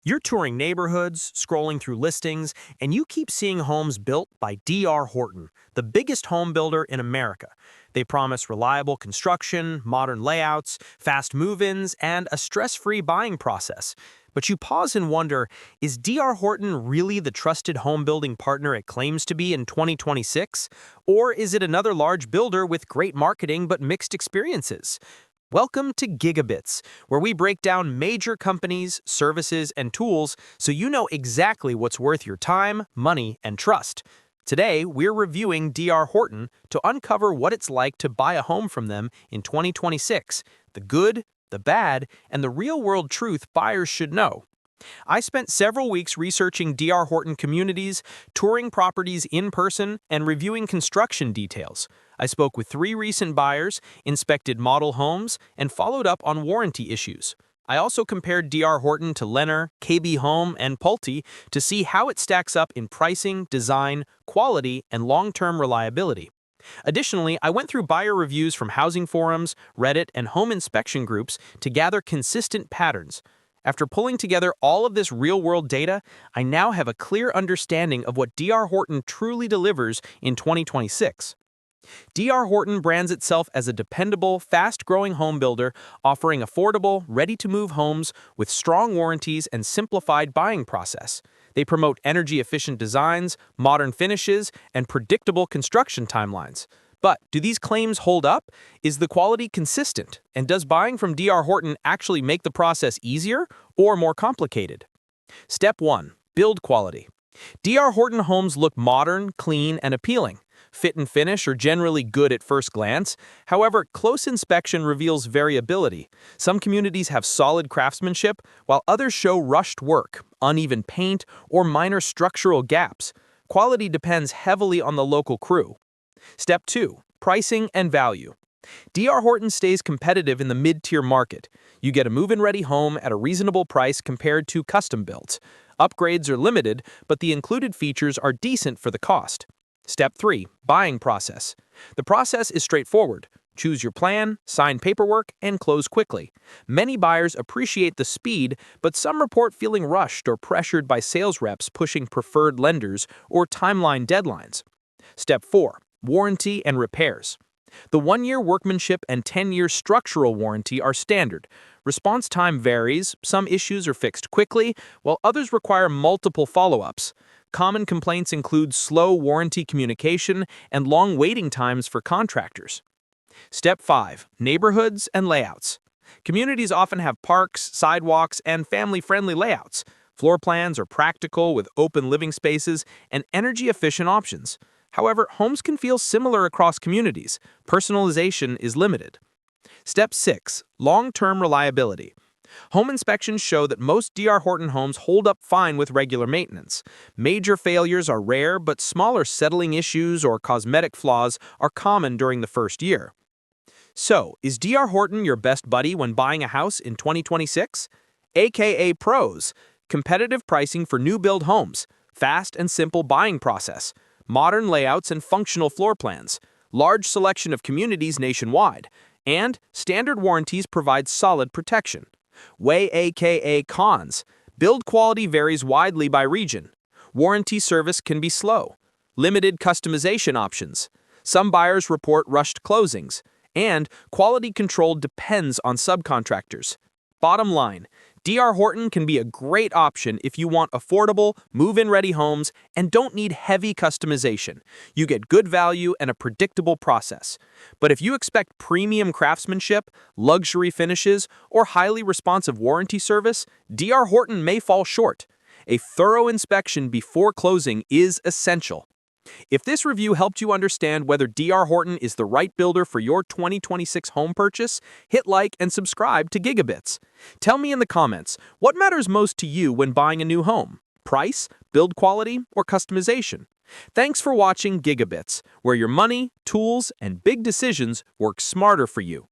You're touring neighborhoods, scrolling through listings, and you keep seeing homes built by DR Horton, the biggest home builder in America. They promise reliable construction, modern layouts, fast move-ins, and a stress-free buying process. But you pause and wonder, is DR Horton really the trusted home building partner it claims to be in 2026? Or is it another large builder with great marketing but mixed experiences? Welcome to GigaBits, where we break down major companies, services, and tools so you know exactly what's worth your time, money, and trust. Today, we're reviewing DR Horton to uncover what it's like to buy a home from them in 2026, the good, the bad, and the real-world truth buyers should know. I spent several weeks researching DR Horton communities, touring properties in person, and reviewing construction details. I spoke with 3 recent buyers, inspected model homes, and followed up on warranty issues. I also compared DR Horton to Lennar, KB Home, and Pulte to see how it stacks up in pricing, design, quality, and long-term reliability. Additionally, I went through buyer reviews from housing forums, Reddit, and home inspection groups to gather consistent patterns. After pulling together all of this real-world data, I now have a clear understanding of what DR Horton truly delivers in 2026. DR Horton brands itself as a dependable, fast-growing home builder offering affordable, ready-to-move homes with strong warranties and simplified buying process. They promote energy-efficient designs, modern finishes, and predictable construction timelines. But do these claims hold up? Is the quality consistent? And does buying from DR Horton actually make the process easier or more complicated? Step 1. Build quality. DR Horton homes look modern, clean, and appealing. Fit and finish are generally good at first glance. However, close inspection reveals variability. Some communities have solid craftsmanship, while others show rushed work, uneven paint, or minor structural gaps. Quality depends heavily on the local crew. Step 2. Pricing and value. DR Horton stays competitive in the mid-tier market. You get a move-in ready home at a reasonable price compared to custom builds. Upgrades are limited, but the included features are decent for the cost. Step 3. Buying process. The process is straightforward. Choose your plan, sign paperwork, and close quickly. Many buyers appreciate the speed, but some report feeling rushed or pressured by sales reps pushing preferred lenders or timeline deadlines. Step 4. Warranty and repairs. The 1-year workmanship and 10-year structural warranty are standard. Response time varies, some issues are fixed quickly, while others require multiple follow-ups. Common complaints include slow warranty communication and long waiting times for contractors. Step 5. Neighborhoods and layouts. Communities often have parks, sidewalks, and family-friendly layouts. Floor plans are practical with open living spaces and energy-efficient options. However, homes can feel similar across communities. Personalization is limited. Step 6. Long-term reliability. Home inspections show that most DR Horton homes hold up fine with regular maintenance. Major failures are rare, but smaller settling issues or cosmetic flaws are common during the first year. So, is DR Horton your best buddy when buying a house in 2026? AKA pros: competitive pricing for new build homes, fast and simple buying process, modern layouts and functional floor plans, large selection of communities nationwide, and standard warranties provide solid protection. Weigh AKA cons: build quality varies widely by region. Warranty service can be slow. Limited customization options. Some buyers report rushed closings. And quality control depends on subcontractors. Bottom line, DR Horton can be a great option if you want affordable, move-in ready homes and don't need heavy customization. You get good value and a predictable process. But if you expect premium craftsmanship, luxury finishes, or highly responsive warranty service, DR Horton may fall short. A thorough inspection before closing is essential. If this review helped you understand whether DR Horton is the right builder for your 2026 home purchase, hit like and subscribe to GigaBits. Tell me in the comments, what matters most to you when buying a new home? Price, build quality, or customization? Thanks for watching GigaBits, where your money, tools, and big decisions work smarter for you.